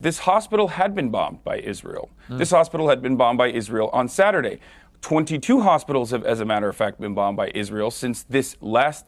This hospital had been bombed by Israel. This hospital had been bombed by Israel on Saturday. 22 hospitals have, as a matter of fact, been bombed by Israel since this last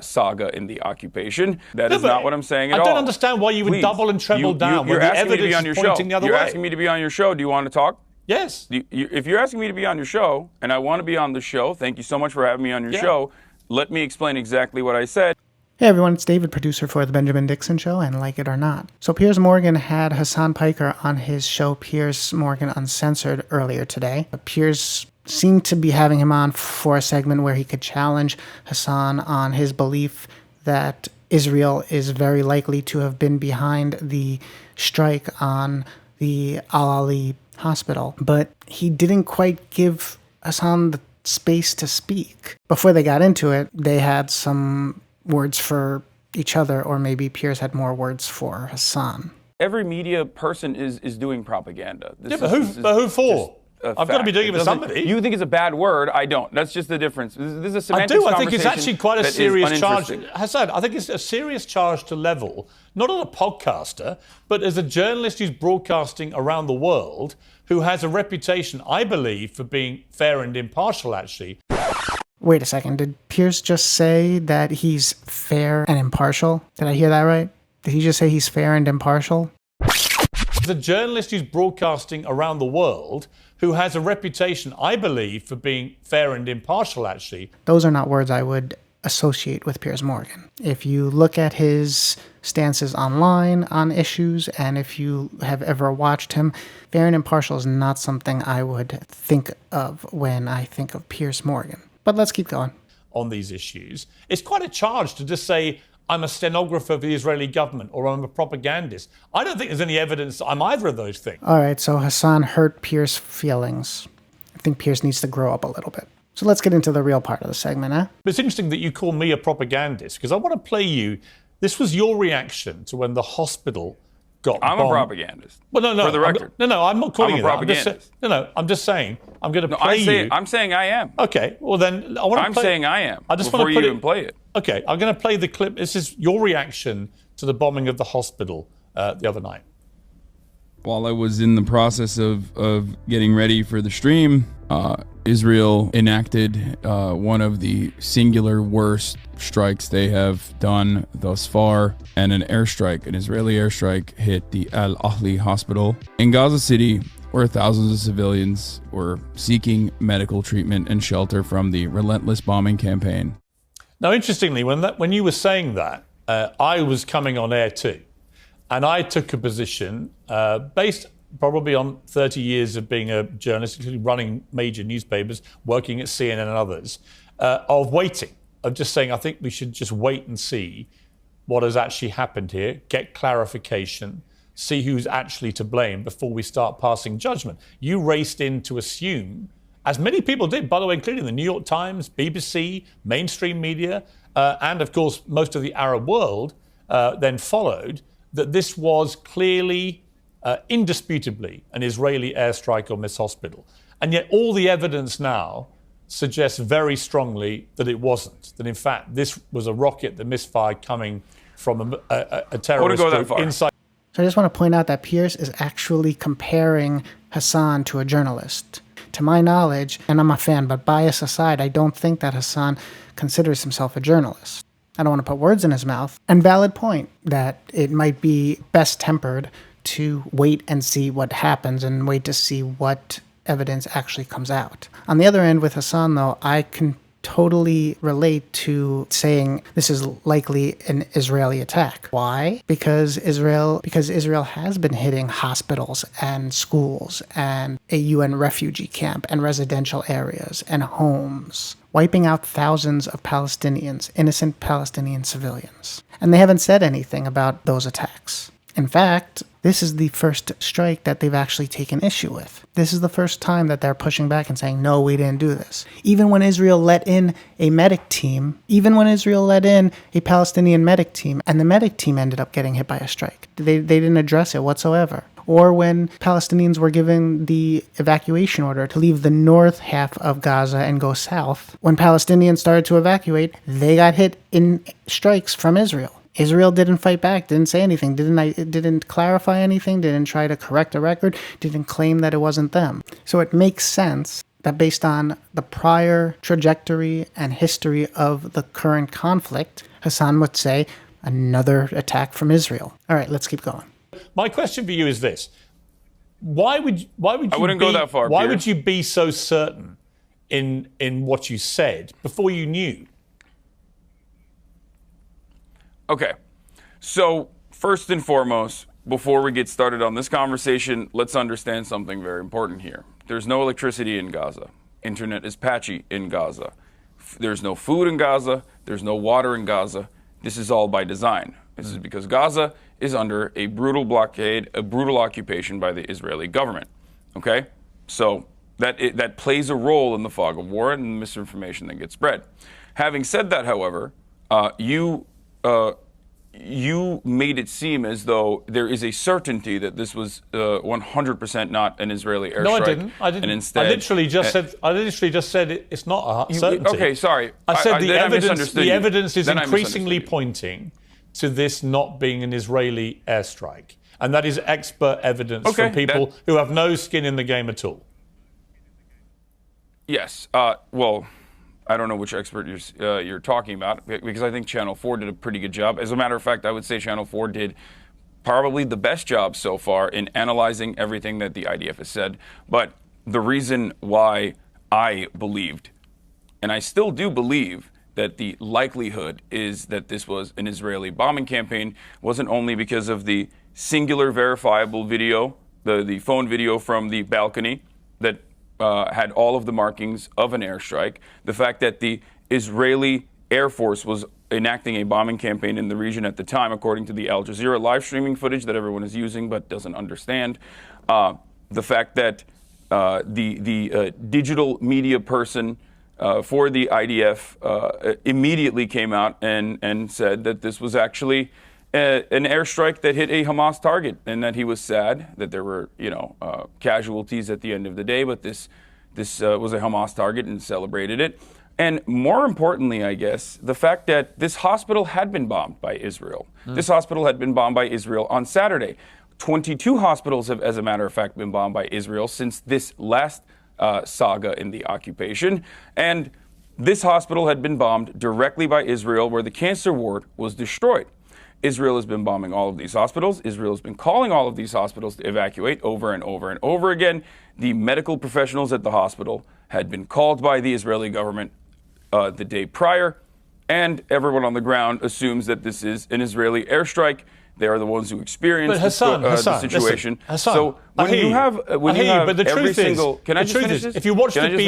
saga in the occupation. That is not what I'm saying at all. I don't understand why you would double and treble down when the evidence is pointing the other way. You're asking me to be on your show. Do you want to talk? Yes. If you're asking me to be on your show, and I want to be on the show, thank you so much for having me on your show. Let me explain exactly what I said. Hey everyone, it's David, producer for The Benjamin Dixon Show, and like it or not. So Piers Morgan had Hasan Piker on his show, Piers Morgan Uncensored, earlier today. Piers seemed to be having him on for a segment where he could challenge Hasan on his belief that Israel is very likely to have been behind the strike on the Ahli hospital. But he didn't quite give Hasan the space to speak. Before they got into it, they had some words for each other, or maybe Piers had more words for Hasan. Every media person is doing propaganda. But who for? I've got to be doing it with somebody. You think it's a bad word? I don't. That's just the difference. This is a semantics conversation. I think it's actually quite a serious charge. Hasan, I think it's a serious charge to level, not on a podcaster, but as a journalist who's broadcasting around the world, who has a reputation, I believe, for being fair and impartial, actually. Wait a second, did Piers just say that he's fair and impartial? Did I hear that right? Did he just say he's fair and impartial? As a journalist who's broadcasting around the world, who has a reputation, I believe, for being fair and impartial, actually. Those are not words I would associate with Piers Morgan. If you look at his stances online on issues, and if you have ever watched him, fair and impartial is not something I would think of when I think of Piers Morgan. But let's keep going. On these issues, it's quite a charge to just say, I'm a stenographer for the Israeli government, or I'm a propagandist. I don't think there's any evidence I'm either of those things. All right, so Hasan hurt Piers' feelings. I think Piers needs to grow up a little bit. So let's get into the real part of the segment, huh? But it's interesting that you call me a propagandist, because I want to play you. This was your reaction to when the hospital got bombed. I'm a propagandist. Well, no. For the record. I'm not calling you that. I'm just saying. I'm going to play you. I'm saying I am. Okay. Well, then I want to I'm saying I am. I just before want to you even play it. Okay. I'm going to play the clip. This is your reaction to the bombing of the hospital the other night. While I was in the process of getting ready for the stream, Israel enacted one of the singular worst strikes they have done thus far, and an Israeli airstrike hit the Ahli hospital in Gaza City, where thousands of civilians were seeking medical treatment and shelter from the relentless bombing campaign. Now, interestingly, when you were saying that, I was coming on air too. And I took a position based probably on 30 years of being a journalist, including running major newspapers, working at CNN and others, of waiting, of just saying, I think we should just wait and see what has actually happened here, get clarification, see who's actually to blame before we start passing judgment. You raced in to assume, as many people did, by the way, including the New York Times, BBC, mainstream media, and of course, most of the Arab world then followed, that this was clearly, indisputably, an Israeli airstrike on this hospital. And yet all the evidence now suggests very strongly that it wasn't, that in fact this was a rocket that misfired coming from a terrorist group inside. So I just want to point out that Piers is actually comparing Hasan to a journalist. To my knowledge, and I'm a fan, but bias aside, I don't think that Hasan considers himself a journalist. I don't want to put words in his mouth. And valid point that it might be best tempered to wait and see what happens and wait to see what evidence actually comes out. On the other end with Hasan, though, I can totally relate to saying this is likely an Israeli attack. Why? Because Israel has been hitting hospitals and schools and a UN refugee camp and residential areas and homes, wiping out thousands of Palestinians, innocent Palestinian civilians. And they haven't said anything about those attacks. In fact, this is the first strike that they've actually taken issue with. This is the first time that they're pushing back and saying, no, we didn't do this. Even when Israel let in a medic team, even when Israel let in a Palestinian medic team, and the medic team ended up getting hit by a strike, they didn't address it whatsoever. Or when Palestinians were given the evacuation order to leave the north half of Gaza and go south, when Palestinians started to evacuate, they got hit in strikes from Israel. Israel didn't fight back, didn't say anything, didn't clarify anything, didn't try to correct a record, didn't claim that it wasn't them. So it makes sense that based on the prior trajectory and history of the current conflict, Hasan would say another attack from Israel. All right, let's keep going. My question for you is this. Why would you I wouldn't go that far, Why Piers. would you be so certain in what you said before you knew? Okay, so first and foremost, before we get started on this conversation, let's understand something very important here. There's no electricity in Gaza. Internet is patchy in Gaza. There's no food in Gaza. There's no water in Gaza. This is all by design. This is because Gaza is under a brutal blockade, a brutal occupation by the Israeli government. Okay? So that plays a role in the fog of war and the misinformation that gets spread. Having said that, however, you made it seem as though there is a certainty that this was 100% not an Israeli airstrike. No, I didn't. And instead, I literally just said it's not a certainty. Okay, sorry. I said the evidence is Then I increasingly misunderstood you. pointing to this not being an Israeli airstrike, and that is expert evidence from people who have no skin in the game at all. Yes. Well, I don't know which expert you're talking about, because I think Channel 4 did a pretty good job. As a matter of fact, I would say Channel 4 did probably the best job so far in analyzing everything that the IDF has said. But the reason why I believed, and I still do believe, that the likelihood is that this was an Israeli bombing campaign wasn't only because of the singular verifiable video, the phone video from the balcony that had all of the markings of an airstrike, the fact that the Israeli Air Force was enacting a bombing campaign in the region at the time, according to the Al Jazeera live streaming footage that everyone is using but doesn't understand, the fact that the digital media person for the IDF immediately came out and said that this was actually an airstrike that hit a Hamas target, and that he was sad that there were, casualties at the end of the day, but this was a Hamas target and celebrated it. And more importantly, I guess, the fact that this hospital had been bombed by Israel. This hospital had been bombed by Israel on Saturday. 22 hospitals have, as a matter of fact, been bombed by Israel since this last saga in the occupation. And this hospital had been bombed directly by Israel, where the cancer ward was destroyed. Israel has been bombing all of these hospitals. Israel has been calling all of these hospitals to evacuate over and over and over again. The medical professionals at the hospital had been called by the Israeli government the day prior, and everyone on the ground assumes that this is an Israeli airstrike. They are the ones who experienced the situation. Hassan, so when you have but the every truth single, is, can I just finish this? if you watch the Can I just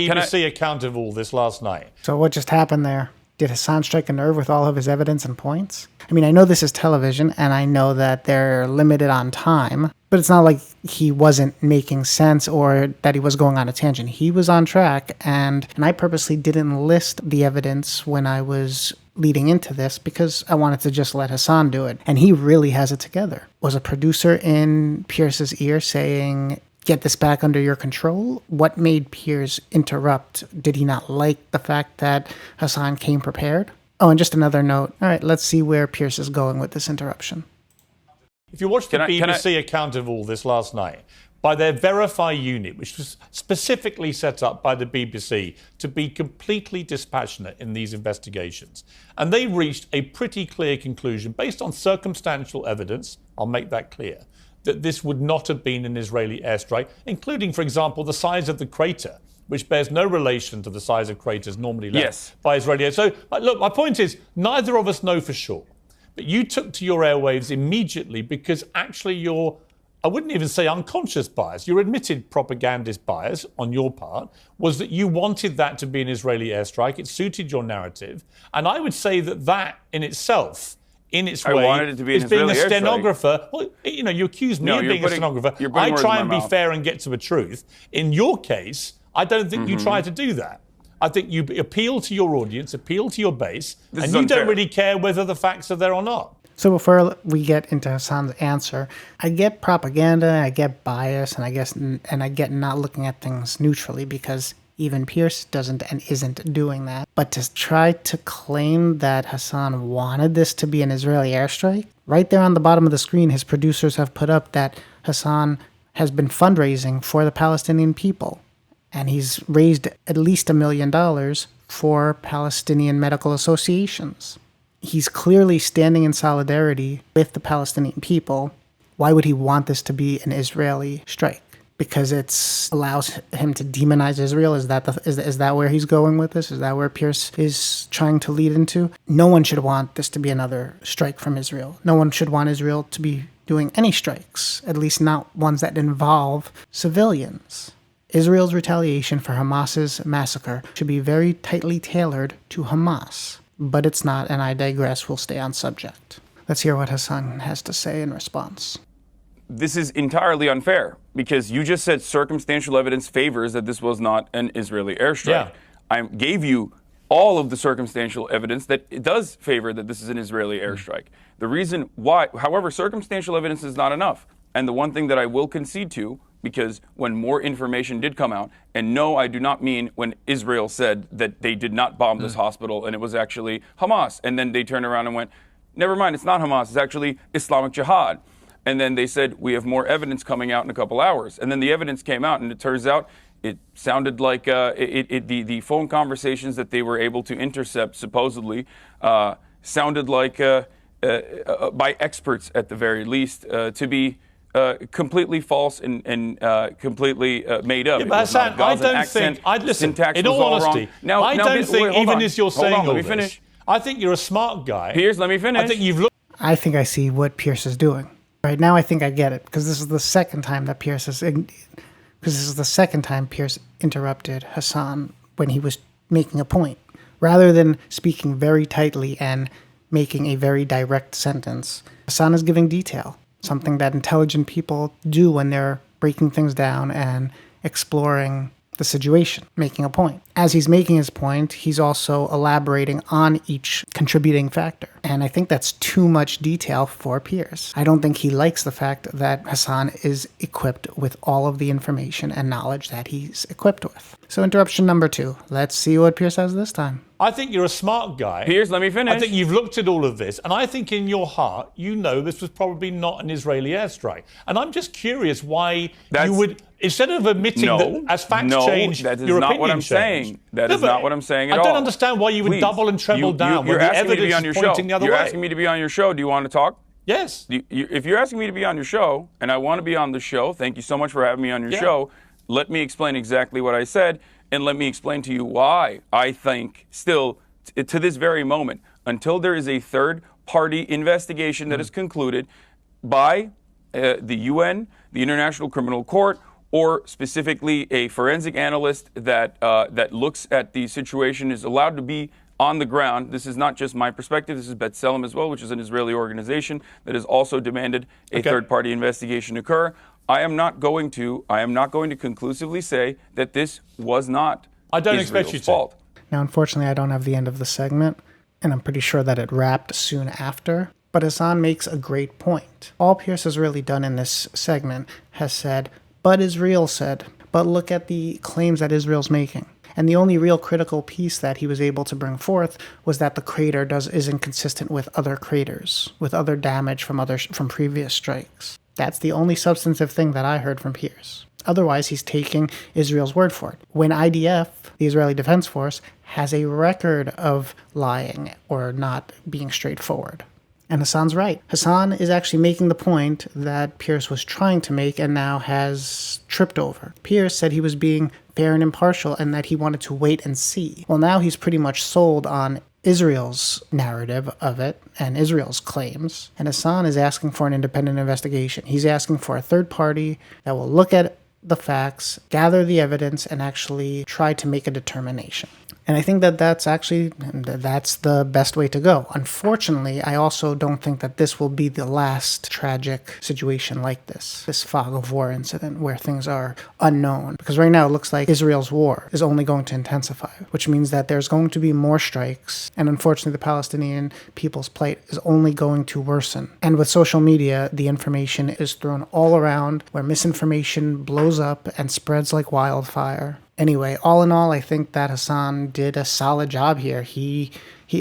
finish this? BBC account of all this last night. So what just happened there? Did Hasan strike a nerve with all of his evidence and points? I mean, I know this is television, and I know that they're limited on time, but it's not like he wasn't making sense or that he was going on a tangent. He was on track, and I purposely didn't list the evidence when I was leading into this because I wanted to just let Hasan do it, and he really has it together. Was a producer in Piers's ear saying, "Get this back under your control"? What made Piers interrupt? Did he not like the fact that Hasan came prepared? Oh, and just another note. All right, let's see where Piers is going with this interruption. If you watch the BBC account of all this last night, by their Verify unit, which was specifically set up by the BBC to be completely dispassionate in these investigations, and they reached a pretty clear conclusion based on circumstantial evidence, I'll make that clear, that this would not have been an Israeli airstrike, including, for example, the size of the crater, which bears no relation to the size of craters normally left by Israeli air. So, look, my point is, neither of us know for sure. But you took to your airwaves immediately because actually your, I wouldn't even say unconscious bias, your admitted propagandist bias on your part was that you wanted that to be an Israeli airstrike. It suited your narrative. And I would say that that in itself, in its way, wanted it to be an is being a Israeli stenographer. Well, you accuse me of being a stenographer. I try and be fair and get to the truth. In your case, I don't think you try to do that. I think you appeal to your audience, appeal to your base, and you don't really care whether the facts are there or not. So before we get into Hasan's answer, I get propaganda, I get bias, and I get not looking at things neutrally because Even Piers doesn't and isn't doing that. But to try to claim that Hasan wanted this to be an Israeli airstrike, right there on the bottom of the screen, his producers have put up that Hasan has been fundraising for the Palestinian people. And he's raised at least $1 million for Palestinian medical associations. He's clearly standing in solidarity with the Palestinian people. Why would he want this to be an Israeli strike? Because it allows him to demonize Israel? Is that where he's going with this? Is that where Piers is trying to lead into? No one should want this to be another strike from Israel. No one should want Israel to be doing any strikes, at least not ones that involve civilians. Israel's retaliation for Hamas's massacre should be very tightly tailored to Hamas. But it's not, and I digress. We'll stay on subject. Let's hear what Hasan has to say in response. This is entirely unfair because you just said circumstantial evidence favors that this was not an Israeli airstrike. Yeah. I gave you all of the circumstantial evidence that it does favor that this is an Israeli airstrike. The reason why, however, circumstantial evidence is not enough. And the one thing that I will concede to, because when more information did come out, and no, I do not mean when Israel said that they did not bomb this hospital and it was actually Hamas, and then they turned around and went, never mind, it's not Hamas, it's actually Islamic Jihad. And then they said, we have more evidence coming out in a couple hours. And then the evidence came out, and it turns out it sounded like the phone conversations that they were able to intercept, supposedly, sounded like, by experts at the very least, to be completely false and completely made up. Yeah, but Hasan, I don't think, listen, in all honesty, I don't think, even as you're saying all this, I think you're a smart guy. Piers, let me finish. I think I see what Piers is doing. Right now, I think I get it, because this is the second time that Piers interrupted Hasan when he was making a point. Rather than speaking very tightly and making a very direct sentence, Hasan is giving detail, something that intelligent people do when they're breaking things down and exploring the situation, making a point. As he's making his point, he's also elaborating on each contributing factor. And I think that's too much detail for Piers. I don't think he likes the fact that Hasan is equipped with all of the information and knowledge that he's equipped with. So interruption number 2. Let's see what Piers says this time. I think you're a smart guy. Piers, let me finish. I think you've looked at all of this, and I think in your heart, you know this was probably not an Israeli airstrike. And I'm just curious why you would, instead of admitting that as facts change, that is your not opinion what I'm changed. saying. That is not what I'm saying at all. I don't understand why you would double and treble down when the evidence is pointing the other way. You're asking me to be on your show. Do you want to talk? Yes. If you're asking me to be on your show, and I want to be on the show, thank you so much for having me on your show. Let me explain exactly what I said, and let me explain to you why I think still, to this very moment, until there is a third-party investigation that is concluded by the UN, the International Criminal Court, or specifically a forensic analyst that looks at the situation, is allowed to be on the ground. This is not just my perspective. This is B'Tselem as well, which is an Israeli organization that has also demanded a third-party investigation occur. I am not going to conclusively say that this was not Israel's fault. Now, unfortunately, I don't have the end of the segment, and I'm pretty sure that it wrapped soon after. But Hasan makes a great point. All Piers has really done in this segment has said, but Israel said, but look at the claims that Israel's making. And the only real critical piece that he was able to bring forth was that the crater isn't consistent with other craters, with other damage from previous strikes. That's the only substantive thing that I heard from Piers. Otherwise, he's taking Israel's word for it. When IDF, the Israeli Defense Force, has a record of lying or not being straightforward. And Hasan's right. Hasan is actually making the point that Piers was trying to make and now has tripped over. Piers said he was being fair and impartial and that he wanted to wait and see. Well, now he's pretty much sold on Israel's narrative of it and Israel's claims. And Hasan is asking for an independent investigation. He's asking for a third party that will look at the facts, gather the evidence, and actually try to make a determination. And I think that's the best way to go. Unfortunately, I also don't think that this will be the last tragic situation like this fog of war incident where things are unknown. Because right now it looks like Israel's war is only going to intensify, which means that there's going to be more strikes. And unfortunately, the Palestinian people's plight is only going to worsen. And with social media, the information is thrown all around where misinformation blows up and spreads like wildfire. Anyway, all in all, I think that Hasan did a solid job here. He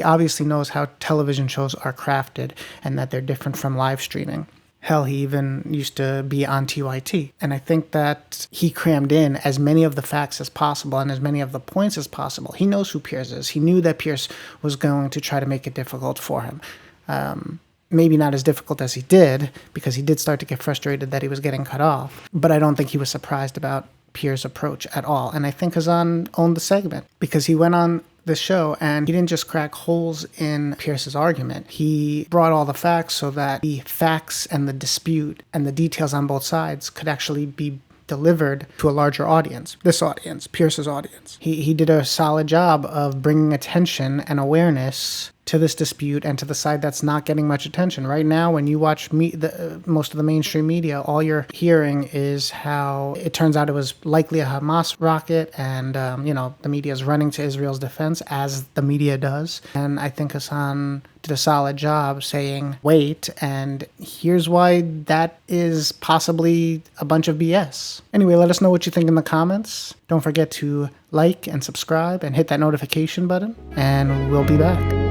obviously knows how television shows are crafted and that they're different from live streaming. Hell, he even used to be on TYT. And I think that he crammed in as many of the facts as possible and as many of the points as possible. He knows who Piers is. He knew that Piers was going to try to make it difficult for him. Maybe not as difficult as he did, because he did start to get frustrated that he was getting cut off. But I don't think he was surprised about Piers' approach at all. And I think Hasan owned the segment, because he went on the show and he didn't just crack holes in Piers' argument. He brought all the facts so that the facts and the dispute and the details on both sides could actually be delivered to a larger audience. This audience, Piers' audience. He did a solid job of bringing attention and awareness to this dispute and to the side that's not getting much attention. Right now, when you watch most of the mainstream media, all you're hearing is how it turns out it was likely a Hamas rocket, and the media is running to Israel's defense, as the media does. And I think Hasan did a solid job saying, wait, and here's why that is possibly a bunch of BS. Anyway, let us know what you think in the comments. Don't forget to like and subscribe and hit that notification button, and we'll be back.